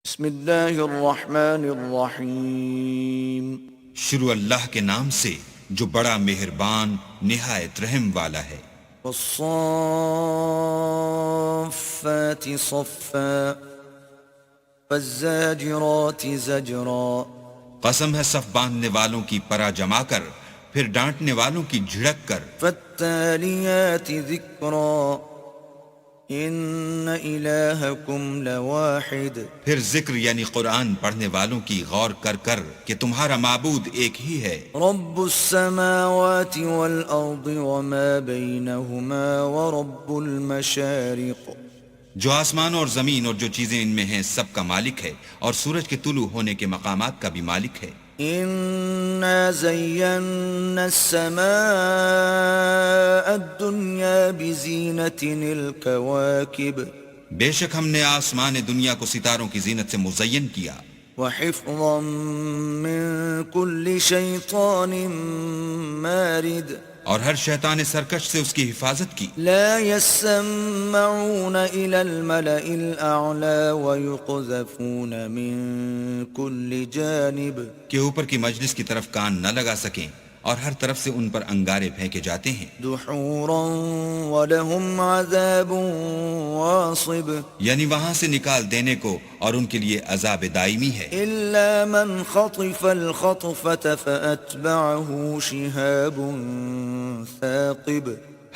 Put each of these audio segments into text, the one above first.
بسم اللہ الرحمن الرحیم شروع اللہ کے نام سے جو بڑا مہربان نہایت رحم والا ہے۔ والصافات صفا فالزاجرات زجرا قسم ہے صف باندھنے والوں کی پرا جما کر، پھر ڈانٹنے والوں کی جھڑک کر۔ فالتالیات ذکرا ان الہکم لواحد پھر ذکر یعنی قرآن پڑھنے والوں کی غور کر کر کہ تمہارا معبود ایک ہی ہے۔ رب السماوات والارض وما بینہما ورب المشارق جو آسمان اور زمین اور جو چیزیں ان میں ہیں سب کا مالک ہے، اور سورج کے طلوع ہونے کے مقامات کا بھی مالک ہے۔ انا زینا السماء الدنیا بزینت الکواکب بے شک ہم نے آسمان دنیا کو ستاروں کی زینت سے مزین کیا، وحفظا من کل شیطان مارد اور ہر شیطان سرکش سے اس کی حفاظت کی۔ لا يسمعون إلى الملأ الأعلى ويقذفون من كل جانب کہ اوپر کی مجلس کی طرف کان نہ لگا سکیں، اور ہر طرف سے ان پر انگارے پھینکے جاتے ہیں۔ دحورا ولهم عذاب واصب یعنی وہاں سے نکال دینے کو، اور ان کے لیے عذاب دائمی ہے۔ إلا من خطف الخطفة فأتبعه شهاب ثاقب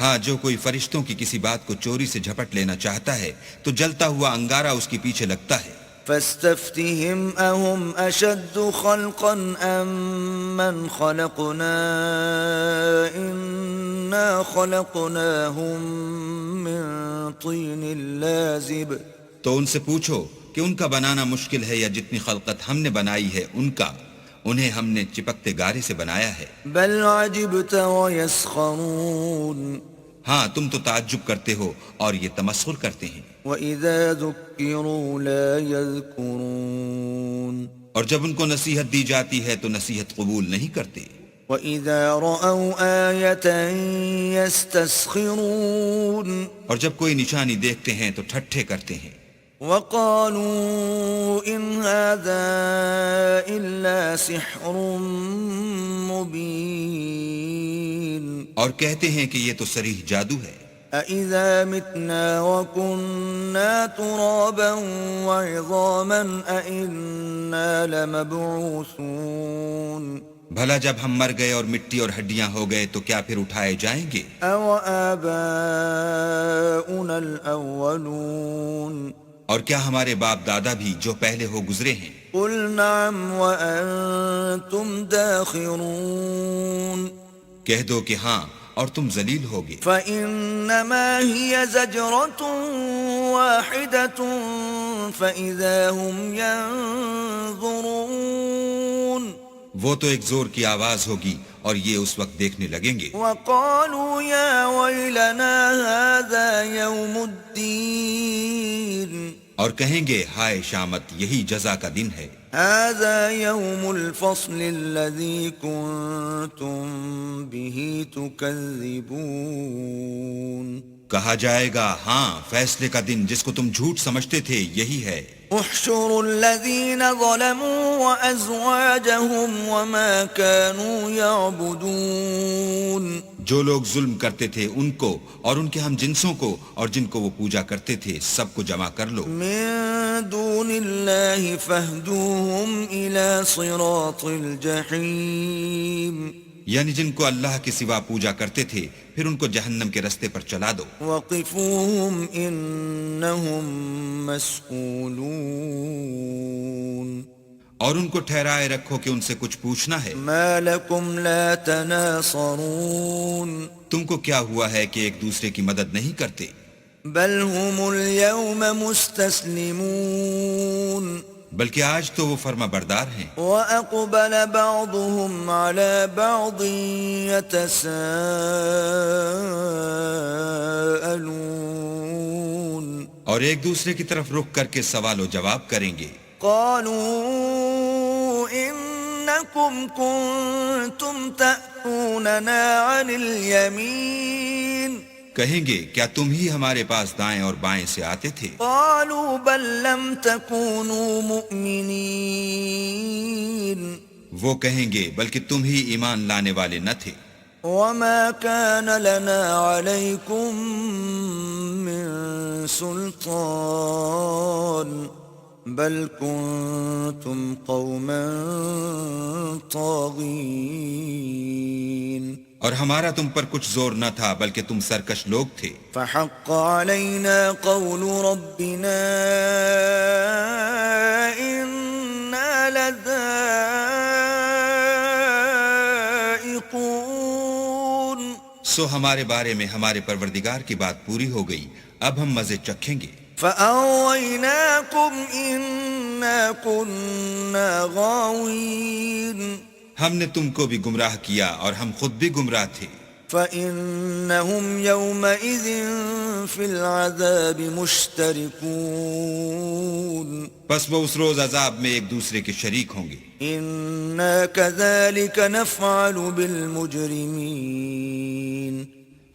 ہاں، جو کوئی فرشتوں کی کسی بات کو چوری سے جھپٹ لینا چاہتا ہے تو جلتا ہوا انگارہ اس کے پیچھے لگتا ہے۔ فاستفتهم أهم أشد خلقا أم من خلقنا إنا خلقناهم من طين لازب تو ان سے پوچھو کہ ان کا بنانا مشکل ہے یا جتنی خلقت ہم نے بنائی ہے ان کا، انہیں ہم نے چپکتے گارے سے بنایا ہے۔ بل عجبت ويسخرون ہاں، تم تو تعجب کرتے ہو اور یہ تمسخر کرتے ہیں۔ وإذا ذكروا لا يذكرون اور جب ان کو نصیحت دی جاتی ہے تو نصیحت قبول نہیں کرتے۔ وإذا رأوا آية يستسخرون اور جب کوئی نشانی دیکھتے ہیں تو ٹھٹھے کرتے ہیں۔ وقالوا إن هذا إلا سحر مبين اور کہتے ہیں کہ یہ تو صریح جادو ہے۔ أإذا متنا وكنا ترابا وعظاما أإنا لمبعوثون بھلا جب ہم مر گئے اور مٹی اور ہڈیاں ہو گئے تو کیا پھر اٹھائے جائیں گے؟ أو آباؤنا الأولون اور کیا ہمارے باپ دادا بھی جو پہلے ہو گزرے ہیں؟ قل نعم وأنتم داخرون کہہ دو کہ ہاں، اور تم ذلیل ہوگے۔ فإنما هي زجرة واحدة فإذا هم ينظرون وہ تو ایک زور کی آواز ہوگی اور یہ اس وقت دیکھنے لگیں گے۔ وقالوا يا ويلنا هذا يوم الدين اور کہیں گے ہائے شامت، یہی جزا کا دن ہے۔ هذا يوم الفصل الذي كنتم به تكذبون کہا جائے گا ہاں، فیصلے کا دن جس کو تم جھوٹ سمجھتے تھے یہی ہے۔ احشروا الذين ظلموا وأزواجهم وما كانوا يعبدون جو لوگ ظلم کرتے تھے ان کو اور ان کے ہم جنسوں کو اور جن کو وہ پوجا کرتے تھے سب کو جمع کر لو۔ من دون الله فاهدوهم إلى صراط الجحيم یعنی جن کو اللہ کے سوا پوجا کرتے تھے پھر ان کو جہنم کے رستے پر چلا دو۔ وقفوهم إنهم مسئولون اور ان کو ٹھہرائے رکھو کہ ان سے کچھ پوچھنا ہے۔ ما لكم لا تناصرون تم کو کیا ہوا ہے کہ ایک دوسرے کی مدد نہیں کرتے؟ بل هم اليوم مستسلمون بلکہ آج تو وہ فرما بردار ہیں۔ وأقبل بعضهم على بعض يتساءلون اور ایک دوسرے کی طرف رخ کر کے سوال و جواب کریں گے۔ قالوا إنكم كنتم تأتوننا عن اليمين کہیں گے کیا تم ہی ہمارے پاس دائیں اور بائیں سے آتے تھے؟ قالوا بل لم تكونوا مؤمنين وہ کہیں گے بلکہ تم ہی ایمان لانے والے نہ تھے۔ وما كان لنا عليكم من سلطان بل كنتم قوما طاغين اور ہمارا تم پر کچھ زور نہ تھا بلکہ تم سرکش لوگ تھے۔ فحق علينا قول ربنا إنا لذائقون سو ہمارے بارے میں ہمارے پروردگار کی بات پوری ہو گئی، اب ہم مزے چکھیں گے۔ فأغويناكم إنا كنا غاوين ہم نے تم کو بھی گمراہ کیا اور ہم خود بھی گمراہ تھے۔ فإنهم يومئذ في العذاب مشتركون بس وہ اس روز عذاب میں ایک دوسرے کے شریک ہوں گے۔ إنا كذلك نفعل بالمجرمين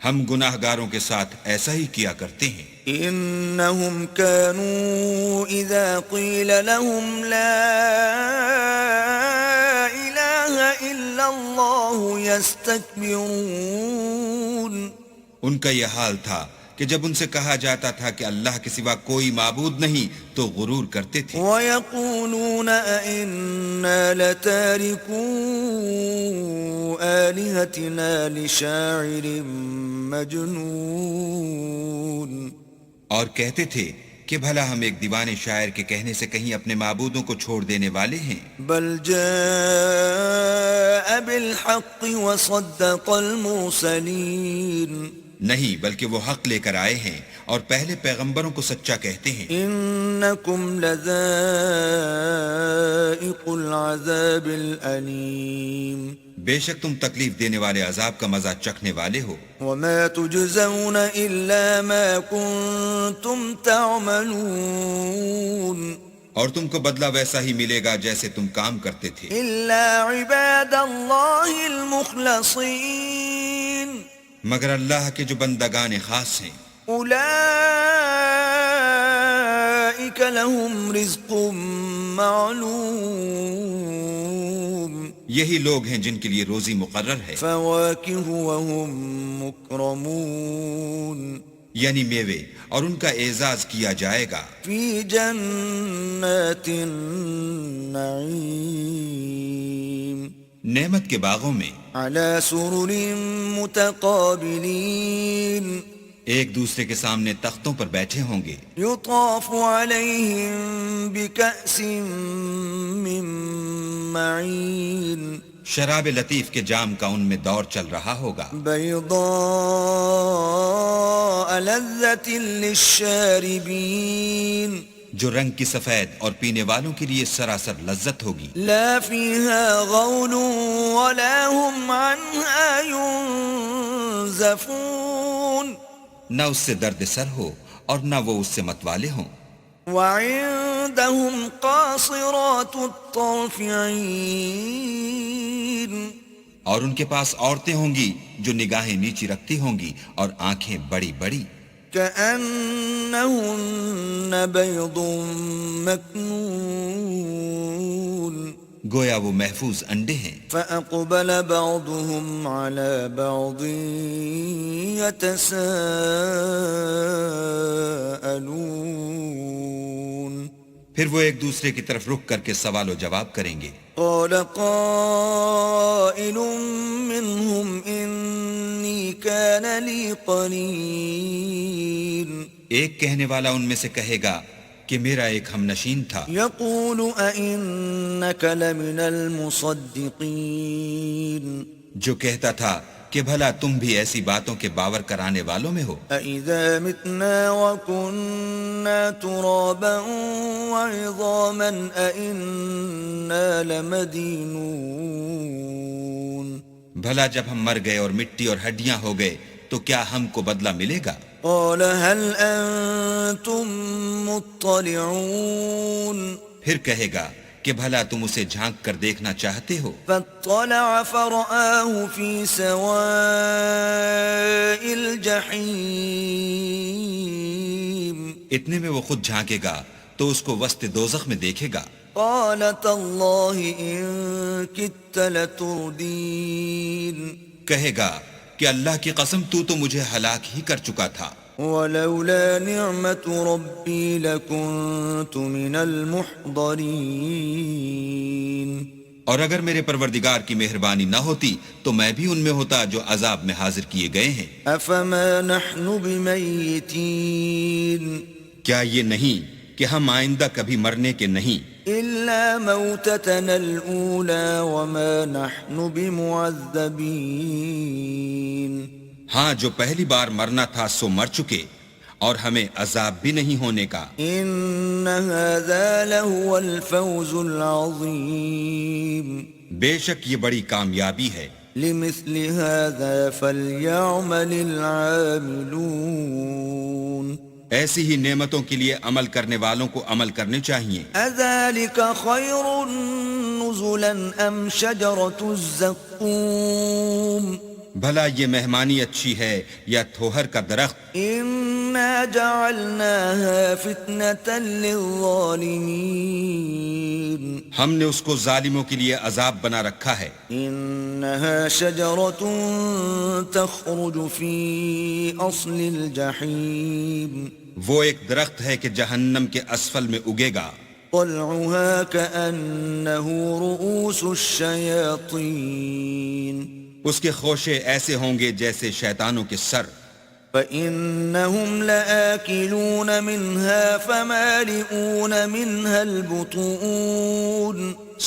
ہم گناہ گاروں کے ساتھ ایسا ہی کیا کرتے ہیں۔ إنهم كانوا إذا قيل لهم لا إله إلا الله يستكبرون ان کا یہ حال تھا کہ جب ان سے کہا جاتا تھا کہ اللہ کے سوا کوئی معبود نہیں تو غرور کرتے تھے۔ وَيَقُولُونَ أَإِنَّا لَتَارِكُو آلِهَتِنَا لِشَاعِرٍ مَجْنُونَ اور کہتے تھے کہ بھلا ہم ایک دیوانے شاعر کے کہنے سے کہیں اپنے معبودوں کو چھوڑ دینے والے ہیں۔ بل جاء بالحق وصدق المرسلین نہیں بلکہ وہ حق لے کر آئے ہیں اور پہلے پیغمبروں کو سچا کہتے ہیں۔ انکم لذائق العذاب الالیم بے شک تم تکلیف دینے والے عذاب کا مزہ چکھنے والے ہو۔ وما تجزون الا ما کنتم تعملون اور تم کو بدلہ ویسا ہی ملے گا جیسے تم کام کرتے تھے۔ الا عباد اللہ المخلصین مگر اللہ کے جو بندگان خاص ہیں، اولئک لهم رزق معلوم یہی لوگ ہیں جن کے لیے روزی مقرر ہے، فواکہ وهم مکرمون یعنی میوے، اور ان کا اعزاز کیا جائے گا فی جنات النعیم نعمت کے باغوں میں، علی سرر متقابلین ایک دوسرے کے سامنے تختوں پر بیٹھے ہوں گے۔ یطاف علیہم بکأس من معین شراب لطیف کے جام کا ان میں دور چل رہا ہوگا، بیضاء لذۃ للشاربین جو رنگ کی سفید اور پینے والوں کے لیے سراسر لذت ہوگی۔ لا فیہا غول ولا هم عنہا ینزفون نہ اس سے درد سر ہو اور نہ وہ اس سے متوالے ہوں۔ وعندهم قاصرات الطرف عین اور ان کے پاس عورتیں ہوں گی جو نگاہیں نیچی رکھتی ہوں گی اور آنکھیں بڑی بڑی، كأنهن بيض مكنون گویا وہ محفوظ انڈے ہیں۔ فأقبل بعضهم على بعض يتساءلون پھر وہ ایک دوسرے کی طرف رخ کر کے سوال و جواب کریں گے۔ قال قائل منهم إني كان لي قرين ایک کہنے والا ان میں سے کہے گا کہ میرا ایک ہم نشین تھا، يقول أئنك لمن المصدقين جو کہتا تھا کہ بھلا تم بھی ایسی باتوں کے باور کرانے والوں میں ہو۔ أَإِذَا مِتْنَا وَكُنَّا تُرَابًا وَعِظَامًا أَإِنَّا لَمَدِينُونَ بھلا جب ہم مر گئے اور مٹی اور ہڈیاں ہو گئے تو کیا ہم کو بدلہ ملے گا؟ قال هل أنتم مطلعون پھر کہے گا کہ بھلا تم اسے جھانک کر دیکھنا چاہتے ہو؟ فاطلع فرآه في سواء الجحيم اتنے میں وہ خود جھانکے گا تو اس کو وسط دوزخ میں دیکھے گا. قال تالله إن كدت لتردين کہے گا کہ اللہ کی قسم تو مجھے ہلاک ہی کر چکا تھا. ولولا نعمة ربي لكنت من المحضرين اور اگر میرے پروردگار کی مہربانی نہ ہوتی تو میں بھی ان میں ہوتا جو عذاب میں حاضر کیے گئے ہیں. أفما نحن بميتين کیا یہ نہیں کہ ہم آئندہ کبھی مرنے کے نہیں، إلا موتتنا الأولى وما نحن بمعذبين ہاں جو پہلی بار مرنا تھا سو مر چکے اور ہمیں عذاب بھی نہیں ہونے کا. إن هذا لهو الفوز العظيم بے شک یہ بڑی کامیابی ہے. لمثل هذا فليعمل العاملون ایسی ہی نعمتوں کے لیے عمل کرنے والوں کو عمل کرنے چاہیے. أذلك خير نزلا أم شجرة الزقوم بھلا یہ مہمانی اچھی ہے یا تھوہر کا درخت؟ إنا جعلناها فتنة للظالمين ہم نے اس کو ظالموں کے لیے عذاب بنا رکھا ہے. إنها شجرة تخرج في أصل الجحيم وہ ایک درخت ہے کہ جہنم کے اسفل میں اگے گا. طلعها كأنه رؤوس الشياطين اس کے خوشے ایسے ہوں گے جیسے شیطانوں کے سر. فإنهم لآكلون منها فمالئون منها البطون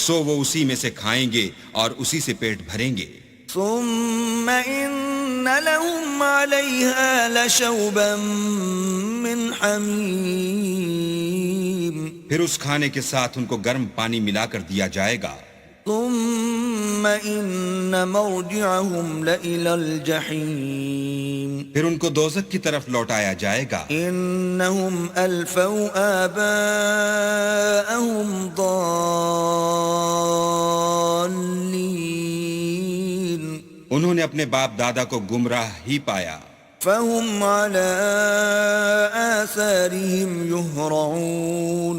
سو وہ اسی میں سے کھائیں گے اور اسی سے پیٹ بھریں گے. ثم إن لهم عليها لشوبا من حميم پھر اس کھانے کے ساتھ ان کو گرم پانی ملا کر دیا جائے گا. ثم إن مرجعهم لإلى الجحيم پھر ان کو دوزخ کی طرف لوٹایا جائے گا. إنهم ألفوا آباءهم ضالين انہوں نے اپنے باپ دادا کو گمراہ ہی پایا. فهم على آثارهم يهرعون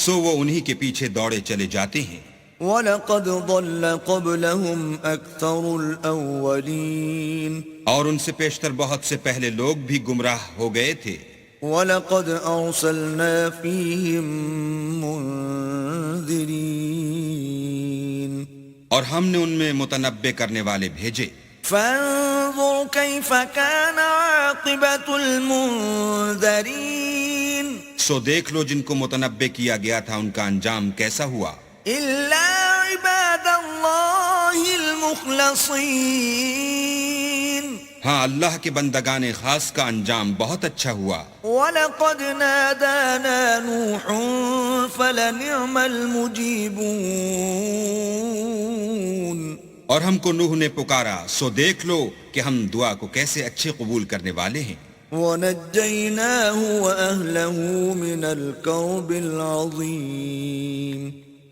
سو وہ انہی کے پیچھے دوڑے چلے جاتے ہیں. وَلَقَدْ ضَلَّ قَبْلَهُمْ أَكْثَرُ الْأَوَّلِينَ اور ان سے پیشتر بہت سے پہلے لوگ بھی گمراہ ہو گئے تھے. وَلَقَدْ أَرْسَلْنَا فِيهِمْ مُنذِرِينَ اور ہم نے ان میں متنبع کرنے والے بھیجے. فَانظُرْ كَيْفَ كَانَ عَاقِبَةُ الْمُنذَرِينَ سو دیکھ لو جن کو متنبع کیا گیا تھا ان کا انجام کیسا ہوا. إِلَّا عِبَادَ اللَّهِ الْمُخْلَصِينَ ہاں اللہ کے بندگان خاص کا انجام بہت اچھا ہوا. وَلَقَدْ نَادَانَا نُوحٌ فَلَنِعْمَ الْمُجِيبُونَ اور ہم کو نوح نے پکارا سو دیکھ لو کہ ہم دعا کو کیسے اچھے قبول کرنے والے ہیں. وَنَجَّيْنَاهُ وَأَهْلَهُ مِنَ الْكَرْبِ الْعَظِيمِ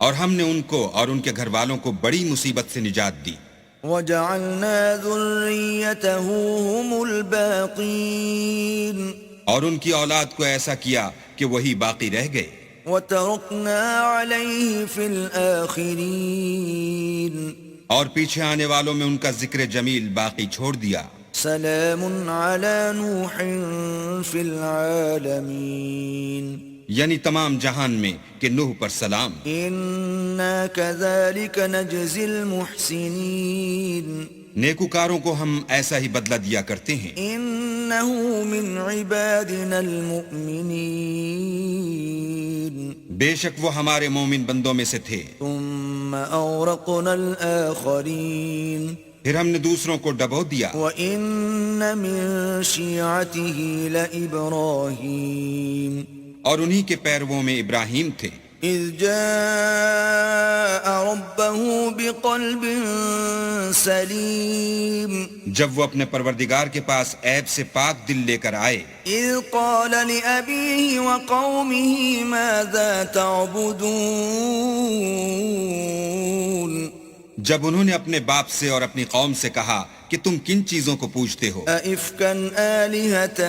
اور ہم نے ان کو اور ان کے گھر والوں کو بڑی مصیبت سے نجات دی. وَجَعَلْنَا ذُرِّيَّتَهُ هُمُ الْبَاقِينَ اور ان کی اولاد کو ایسا کیا کہ وہی باقی رہ گئے. وَتَرَكْنَا عَلَيْهِ فِي الْآخِرِينَ اور پیچھے آنے والوں میں ان کا ذکر جمیل باقی چھوڑ دیا. سلام علی نوح فی العالمین یعنی تمام جہان میں کہ نوح پر سلام. انا کذالک نجزی المحسنین نیکوکاروں کو ہم ایسا ہی بدلہ دیا کرتے ہیں. انہ من عبادنا المؤمنین بے شک وہ ہمارے مومن بندوں میں سے تھے. ثم اورقنا الاخرین پھر ہم نے دوسروں کو ڈبو دیا. وَإِنَّ مِن شِيعَتِهِ لَإِبْرَاهِيمَ اور انہی کے پیرووں میں ابراہیم تھے. إذ جاء ربه بقلب سليم جب وہ اپنے پروردگار کے پاس عیب سے پاک دل لے کر آئے. إذ قال لأبيه وقومه ماذا تعبدون جب انہوں نے اپنے باپ سے اور اپنی قوم سے کہا کہ تم کن چیزوں کو پوجتے ہو؟ أئفكا آلهة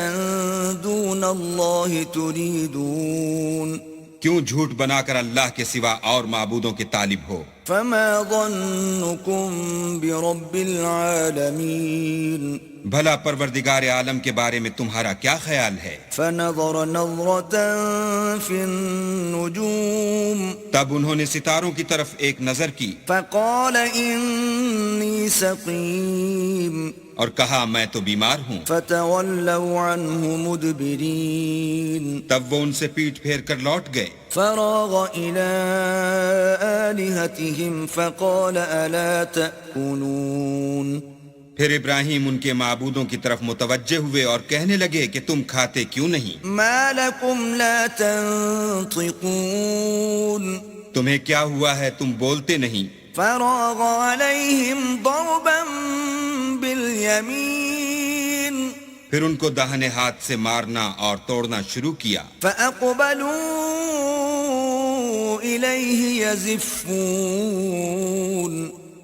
دون الله تريدون کیوں جھوٹ بنا کر اللہ کے سوا اور معبودوں کے طالب ہو؟ فما ظنكم برب العالمين بھلا پروردگار عالم کے بارے میں تمہارا کیا خیال ہے؟ فنظر نظرة في النجوم تب انہوں نے ستاروں کی طرف ایک نظر کی فقال إني سقيم اور کہا میں تو بیمار ہوں. فتولوا عنه مدبرين تب وہ ان سے پیٹھ پھیر کر لوٹ گئے. فراغ إلى آلهتهم فقال ألا تأكلون پھر ابراہیم ان کے معبودوں کی طرف متوجہ ہوئے اور کہنے لگے کہ تم کھاتے کیوں نہیں؟ ما لكم لا تنطقون تمہیں کیا ہوا ہے تم بولتے نہیں؟ فراغ عليهم ضربا باليمين پھر ان کو داہنے ہاتھ سے مارنا اور توڑنا شروع کیا. فأقبلوا إليه يزفون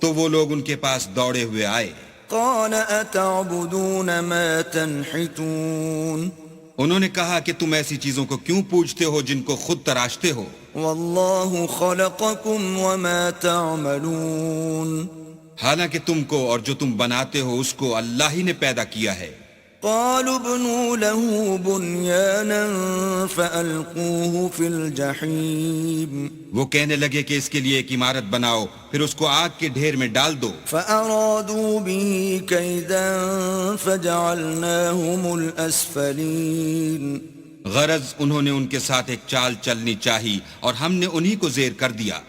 تو وہ لوگ ان کے پاس دوڑے ہوئے آئے. قال أتعبدون ما تنحتون انہوں نے کہا کہ تم ایسی چیزوں کو کیوں پوجتے ہو جن کو خود تراشتے ہو؟ والله خلقكم وما تعملون حالانکہ تم کو اور جو تم بناتے ہو اس کو اللہ ہی نے پیدا کیا ہے. قالوا ابنوا له بنيانا فألقوه في الجحيم وہ کہنے لگے کہ اس کے لیے ایک عمارت بناؤ پھر اس کو آگ کے ڈھیر میں ڈال دو. فأرادوا به كيدا فجعلناهم الأسفلين غرض انہوں نے ان کے ساتھ ایک چال چلنی چاہی اور ہم نے انہی کو زیر کر دیا.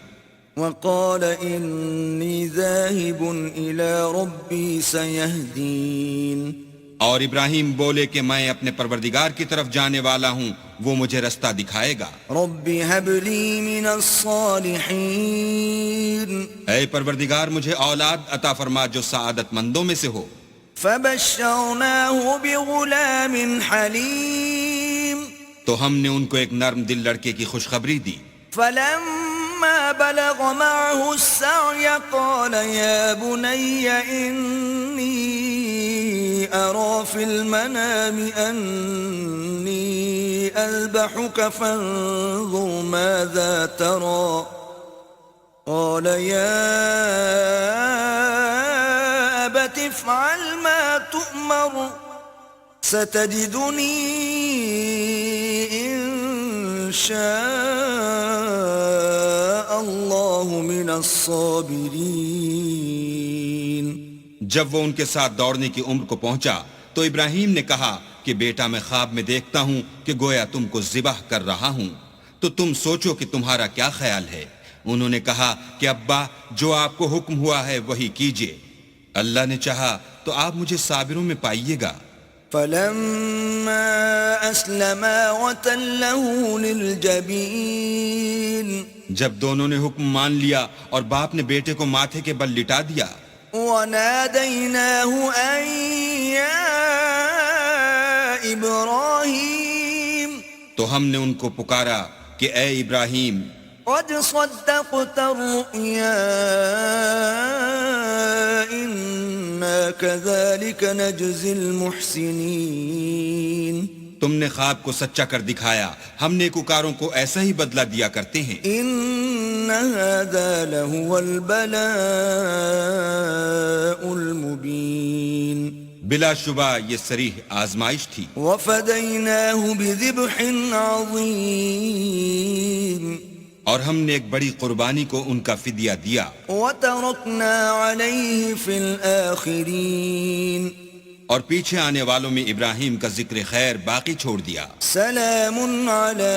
وقال إني ذاهب إلى ربي سيهدين اور ابراہیم بولے کہ میں اپنے پروردگار کی طرف جانے والا ہوں، وہ مجھے رستہ دکھائے گا. رب هب لي من الصالحين اے پروردگار مجھے اولاد عطا فرما جو سعادت مندوں میں سے ہو. فبشرناه بغلام حليم تو ہم نے ان کو ایک نرم دل لڑکے کی خوشخبری دی. فلما بلغ معه السعي قال يا بني إني أرى في المنام أني أذبحك فانظر ماذا ترى قال يا أبت افعل ما تؤمر ستجدني إن شاء الله من الصابرين. جب وہ ان کے ساتھ دوڑنے کی عمر کو پہنچا تو ابراہیم نے کہا کہ بیٹا میں خواب میں دیکھتا ہوں کہ گویا تم کو ذبح کر رہا ہوں، تو تم سوچو کہ تمہارا کیا خیال ہے؟ انہوں نے کہا کہ ابا جو آپ کو حکم ہوا ہے وہی کیجئے، اللہ نے چاہا تو آپ مجھے صابروں میں پائیے گا. فلما أسلما وتله للجبين جب دونوں نے حکم مان لیا اور باپ نے بیٹے کو ماتھے کے بل لٹا دیا، وناديناه أن يا إبراهيم تو ہم نے ان کو پکارا کہ اے ابراہیم قد صدقت الرؤيا إنا كذلك نجزي المحسنين. تم نے خواب کو سچا کر دکھایا، ہم نیکوکاروں کو ایسا ہی بدلہ دیا کرتے ہیں. إن هذا لهو البلاء المبين. بلا شبہ یہ صریح آزمائش تھی. وفديناه بذبح عظيم اور ہم نے ایک بڑی قربانی کو ان کا فدیہ دیا. وتركنا عليه في الآخرين اور پیچھے آنے والوں میں ابراہیم کا ذکر خیر باقی چھوڑ دیا. سلام على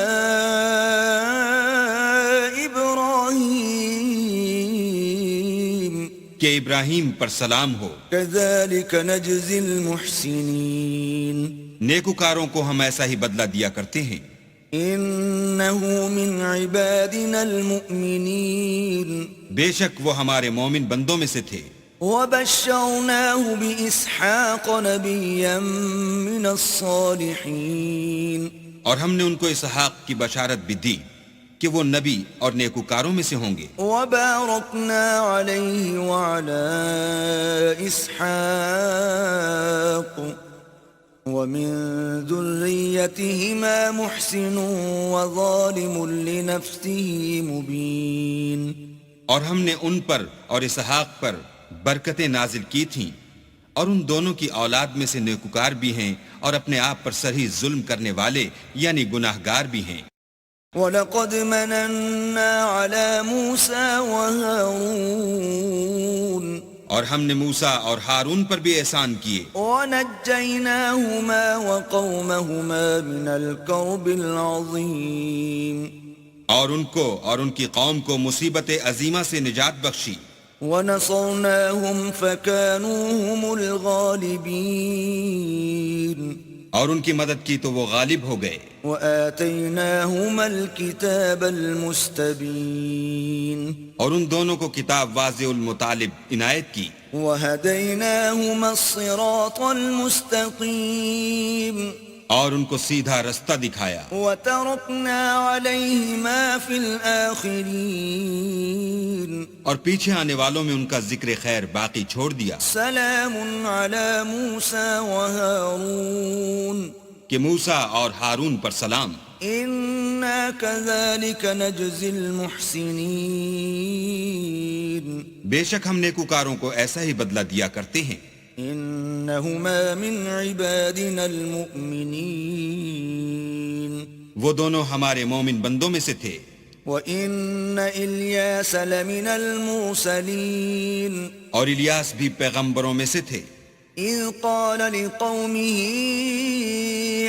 إبراهيم کہ ابراہیم پر سلام ہو. كذلك نجزي المحسنين. نیکوکاروں کو ہم ایسا ہی بدلہ دیا کرتے ہیں. إنه من عبادنا المؤمنين بے شک وہ ہمارے مومن بندوں میں سے تھے، وبشرناه بإسحاق نبيا من الصالحين اور ہم نے ان کو اسحاق کی بشارت بھی دی کہ وہ نبی اور نیکوکاروں میں سے ہوں گے، وباركنا عليه وعلى إسحاق ومن ذريتهما محسن وظالم لنفسه مبين اور ہم نے ان پر اور اسحاق پر برکتیں نازل کی تھیں، اور ان دونوں کی اولاد میں سے نیکوکار بھی ہیں اور اپنے آپ پر صحیح ظلم کرنے والے یعنی گناہگار بھی ہیں۔ وَلَقَدْ مَنَنَّا عَلَى مُوسَى وَهَارُونَ اور ہم نے موسیٰ اور ہارون پر بھی احسان کیے، وَنَجَّيْنَاهُمَا وَقَوْمَهُمَا مِنَ الْكَرْبِ الْعَظِيمِ اور ان کو اور ان کی قوم کو مصیبت عظیمہ سے نجات بخشی، وَنَصَرْنَاهُمْ فَكَانُوا هُمُ الْغَالِبِينَ اور ان کی مدد کی تو وہ غالب ہو گئے، وَآتَيْنَاهُمَا الْكِتَابَ الْمُسْتَبِينَ اور ان دونوں کو کتاب واضح المطالب عنایت کی، وَهَدَيْنَاهُمَا الصِّرَاطَ الْمُسْتَقِيمَ اور ان کو سیدھا رستہ دکھایا، وَتَرَكْنَا عَلَيْهِمَا فِي الْآخِرِينَ اور پیچھے آنے والوں میں ان کا ذکر خیر باقی چھوڑ دیا، سلام علی موسیٰ وہارون کہ موسیٰ اور ہارون پر سلام، انا کذالک نجزی المحسنین بے شک ہم نیکوکاروں کو ایسا ہی بدلہ دیا کرتے ہیں، انہما من عبادنا المؤمنین وہ دونوں ہمارے مومن بندوں میں سے تھے، وَإِنَّ إِلْيَاسَ لَمِنَ الْمُرْسَلِينَ اور الیاس بھی پیغمبروں میں سے تھے، اِذْ قَالَ لِقَوْمِهِ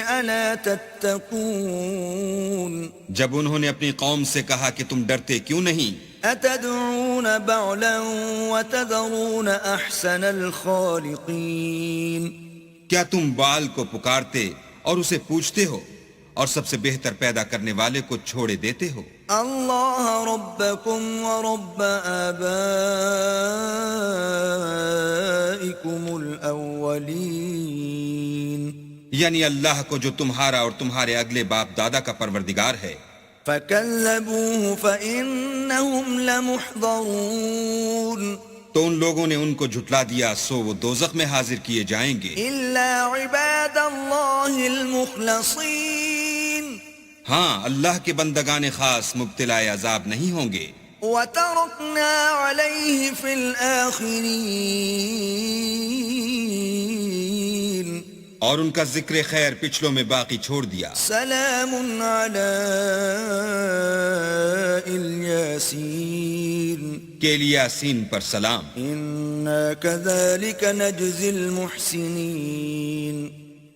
أَلَا تَتَّقُونَ جب انہوں نے اپنی قوم سے کہا کہ تم ڈرتے کیوں نہیں، أَتَدْعُونَ بَعْلًا وَتَذَرُونَ أَحْسَنَ الْخَالِقِينَ کیا تم بال کو پکارتے اور اسے پوچھتے ہو اور سب سے بہتر پیدا کرنے والے کو چھوڑے دیتے ہو، اللہ ربکم ورب آبائکم الاولین یعنی اللہ کو جو تمہارا اور تمہارے اگلے باپ دادا کا پروردگار ہے، فَكَذَّبُوهُ فَإِنَّهُمْ لَمُحْضَرُونَ تو ان لوگوں نے ان کو جھٹلا دیا سو وہ دوزخ میں حاضر کیے جائیں گے، إِلَّا عِبَادَ اللَّهِ الْمُخْلَصِينَ ہاں اللہ کے بندگان خاص مبتلا عذاب نہیں ہوں گے، وَتَرَكْنَا عَلَيْهِ فِي الْآخِرِينَ اور ان کا ذکر خیر پچھلوں میں باقی چھوڑ دیا، سلام علی الیاسین کہ الیاسین پر سلام، انا کذالک نجزی المحسنین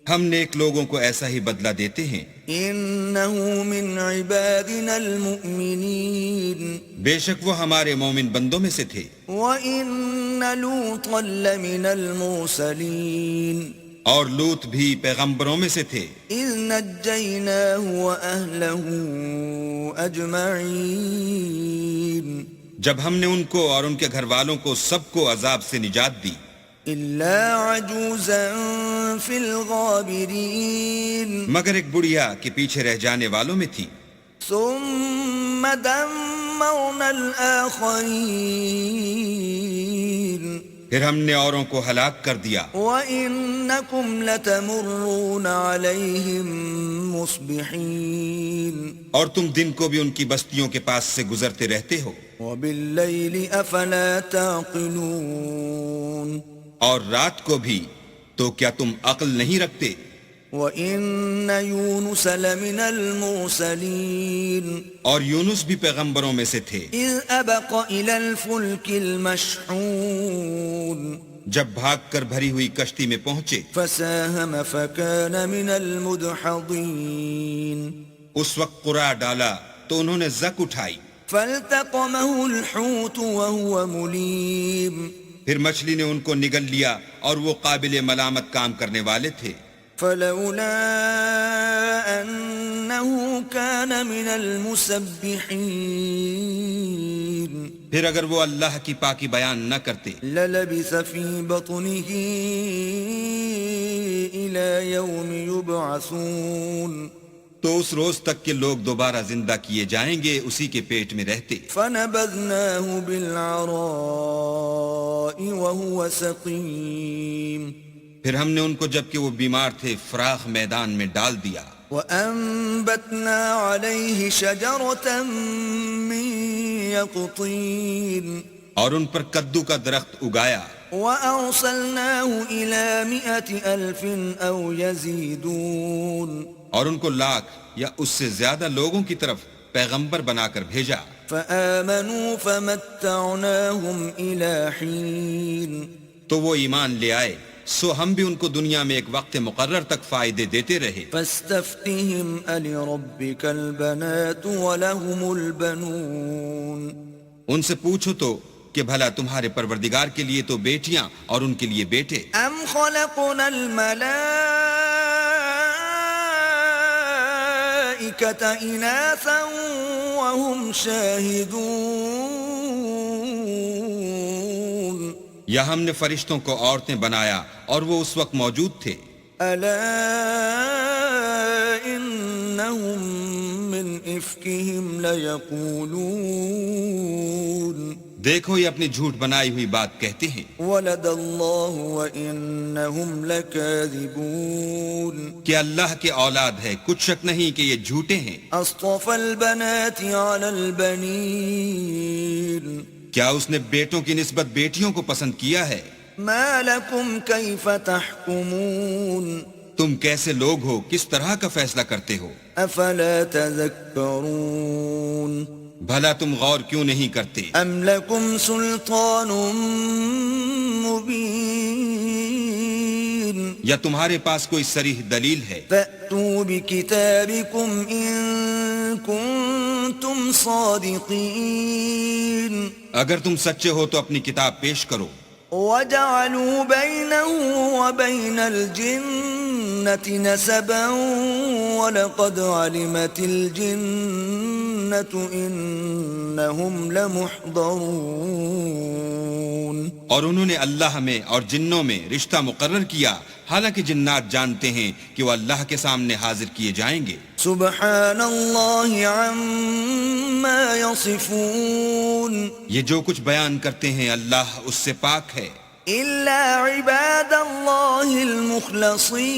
ہم نیک لوگوں کو ایسا ہی بدلہ دیتے ہیں، انہ من عبادنا المؤمنین بے شک وہ ہمارے مومن بندوں میں سے تھے، وَإِنَّ لُوطًا لَمِنَ الْمُرْسَلِينَ اور لوط بھی پیغمبروں میں سے تھے، اِذْ نَجَّيْنَاهُ وَأَهْلَهُ أَجْمَعِينَ جب ہم نے ان کو اور ان کے گھر والوں کو سب کو عذاب سے نجات دی، إِلَّا عَجُوزًا فِي الْغَابِرِينَ مگر ایک بڑھیا کے پیچھے رہ جانے والوں میں تھی، ثُمَّ دَمَّرْنَا الْآخَرِينَ پھر ہم نے اوروں کو ہلاک کر دیا، وَإِنَّكُمْ لَتَمُرُّونَ عَلَيْهِمْ مُصْبِحِينَ اور تم دن کو بھی ان کی بستیوں کے پاس سے گزرتے رہتے ہو، وَبِاللَّيْلِ أَفَلَا تَعْقِلُونَ اور رات کو بھی، تو کیا تم عقل نہیں رکھتے؟ وَإِنَّ يُونُسَ لَمِنَ الْمُرْسَلِينَ اور یونس بھی پیغمبروں میں سے تھے، إِذْ أَبَقَ إِلَى الْفُلْكِ الْمَشْحُونَ جب بھاگ کر بھری ہوئی کشتی میں پہنچے، فَسَاهَمَ فَكَانَ مِنَ الْمُدْحَضِينَ اس وقت قرعہ ڈالا تو انہوں نے زک اٹھائی، فَالْتَقَمَهُ الْحُوتُ وَهُوَ مُلِيمٌ پھر مچھلی نے ان کو نگل لیا اور وہ قابل ملامت کام کرنے والے تھے، فَلَوْلَا أَنَّهُ إنه كان من المسبحين پھر اگر وہ اللہ کی پاکی بیان نہ کرتے للبث في بطنه إلى يوم يبعثون تو اس روز تک کہ لوگ دوبارہ زندہ کیے جائیں گے اسی کے پیٹ میں رہتے. فنبذناه بالعراء وهو سقيم پھر ہم نے ان کو جبکہ وہ بیمار تھے فراخ میدان میں ڈال دیا. وأنبتنا عليه شجرة من يقطين اور ان پر کدو کا درخت اگایا. وأرسلناه إلى 100,000 أو يزيدون اور ان کو لاکھ یا اس سے زیادہ لوگوں کی طرف پیغمبر بنا کر بھیجا. فآمنوا فمتعناهم إلى حين تو وہ ایمان لے آئے سو ہم بھی ان کو دنیا میں ایک وقت مقرر تک فائدے دیتے رہے. فاستفتهم ألربك البنات ولهم البنون ان سے پوچھو تو کہ بھلا تمہارے پروردگار کے لیے تو بیٹیاں اور ان کے لیے بیٹے. أم خلقنا الملائكة إناثا وهم شاهدون یا ہم نے فرشتوں کو عورتیں بنایا اور وہ اس وقت موجود تھے. ألا إنهم من إفكهم ليقولون دیکھو یہ اپنی جھوٹ بنائی ہوئی بات کہتے ہیں ولد الله وإنهم لكاذبون کہ اللہ کے اولاد ہے، کچھ شک نہیں کہ یہ جھوٹے ہیں. أصطفى البنات على البنين کیا اس نے بیٹوں کی نسبت بیٹیوں کو پسند کیا ہے؟ ما لكم كيف تحكمون تم کیسے لوگ ہو، کس طرح کا فیصلہ کرتے ہو؟ أفلا تذكرون بھلا تم غور کیوں نہیں کرتے؟ أم لكم سلطان مبين یا تمہارے پاس کوئی صریح دلیل ہے؟ فأتوا بكتابكم إن كنتم صادقين اگر تم سچے ہو تو اپنی کتاب پیش کرو. وجعلوا بينه وبين الجنة نسبا ولقد علمت الجنة إنهم لمحضرون اور انہوں نے اللہ میں اور جنوں میں رشتہ مقرر کیا حالانکہ جنات جانتے ہیں کہ وہ اللہ کے سامنے حاضر کیے جائیں گے. سبحان الله عما يصفون یہ جو کچھ بیان کرتے ہیں اللہ اس سے پاک ہے إلا عباد الله المخلصين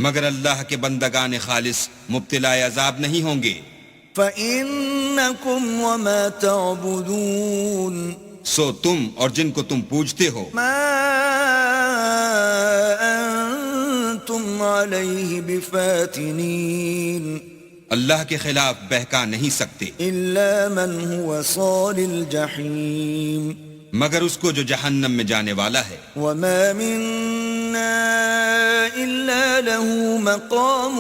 مگر اللہ کے بندگان خالص مبتلا عذاب نہیں ہوں گے. فإنكم وما تعبدون سو تم اور جن کو تم پوجتے ہو ما أنتم عليه بفاتنين اللہ کے خلاف بہکا نہیں سکتے إلا من هو صال الجحيم مگر اس کو جو جہنم میں جانے والا ہے. وما منا إلا له مقام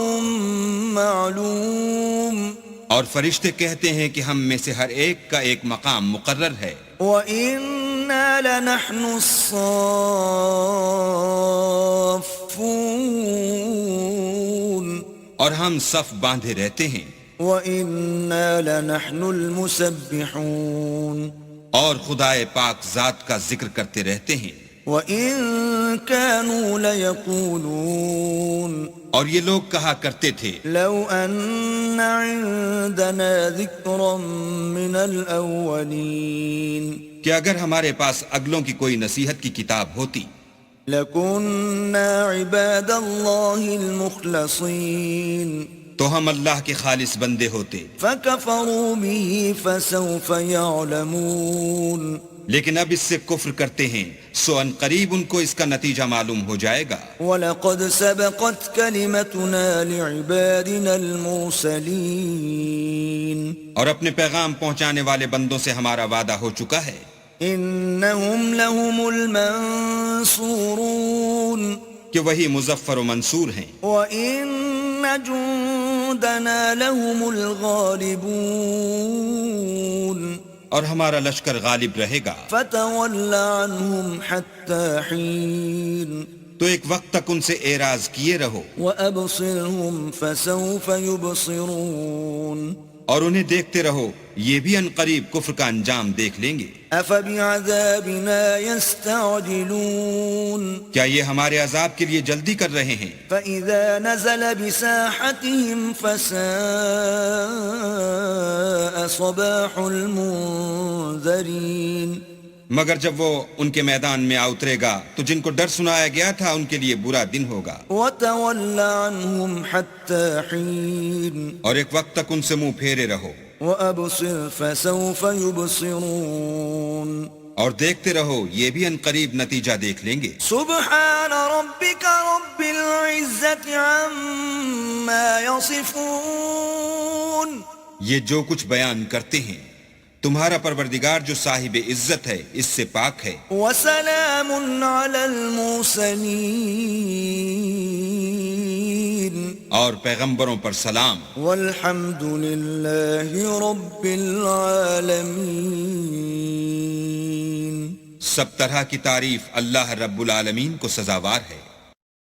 معلوم اور فرشتے کہتے ہیں کہ ہم میں سے ہر ایک کا ایک مقام مقرر ہے. وَإِنَّا لَنَحْنُ الصَّافُّونَ اور ہم صف باندھے رہتے ہیں. وَإِنَّا لَنَحْنُ الْمُسَبِّحُونَ اور خدائے پاک ذات کا ذکر کرتے رہتے ہیں. وَإِن كَانُوا لَيَقُولُونَ اور یہ لوگ کہا کرتے تھے لَوْ أَنَّ عِندَنَا ذِكْرًا مِّنَ الْأَوَّلِينَ کہ اگر ہمارے پاس اگلوں کی کوئی نصیحت کی کتاب ہوتی لَكُنَّا عِبَادَ اللَّهِ الْمُخْلَصِينَ تو ہم اللہ کے خالص بندے ہوتے. فَكَفَرُوا بِهِ فَسَوْفَ يَعْلَمُونَ لیکن اب اس سے کفر کرتے ہیں سو ان قریب ان کو اس کا نتیجہ معلوم ہو جائے گا. وَلَقَدْ سَبَقَتْ كَلِمَتُنَا لِعِبَادِنَا الْمُرْسَلِينَ اور اپنے پیغام پہنچانے والے بندوں سے ہمارا وعدہ ہو چکا ہے إِنَّهُمْ لَهُمُ الْمَنصُورُونَ کہ وہی مظفر و منصور ہیں. وَإِنَّ جُندَنَا لَهُمُ الْغَالِبُونَ اور ہمارا لشکر غالب رہے گا. فَتَوَلَّ عَنْهُمْ حَتَّى حِينٍ تو ایک وقت تک ان سے اعراض کیے رہو وأبصرهم فسوف يبصرون اور انہیں دیکھتے رہو، یہ بھی ان قریب کفر کا انجام دیکھ لیں گے۔ أفبعذابنا يستعجلون کیا یہ ہمارے عذاب کے لیے جلدی کر رہے ہیں؟ فإذا نزل بساحتهم فساء صباح المنذرين مگر جب وہ ان کے میدان میں اترے گا تو جن کو ڈر سنایا گیا تھا ان کے لیے برا دن ہوگا۔ وتول عنهم حتى حين اور ایک وقت تک ان سے منہ پھیرے رہو وأبصر فسوف يبصرون اور دیکھتے رہو، یہ بھی ان قریب نتیجہ دیکھ لیں گے۔ سبحان ربك رب العزة عما يصفون یہ جو کچھ بیان کرتے ہیں، تمہارا پروردگار جو صاحب عزت ہے اس سے پاک ہے۔ وسلام على المرسلين اور پیغمبروں پر سلام۔ والحمد لله رب العالمين سب طرح کی تعریف اللہ رب العالمین کو سزاوار ہے۔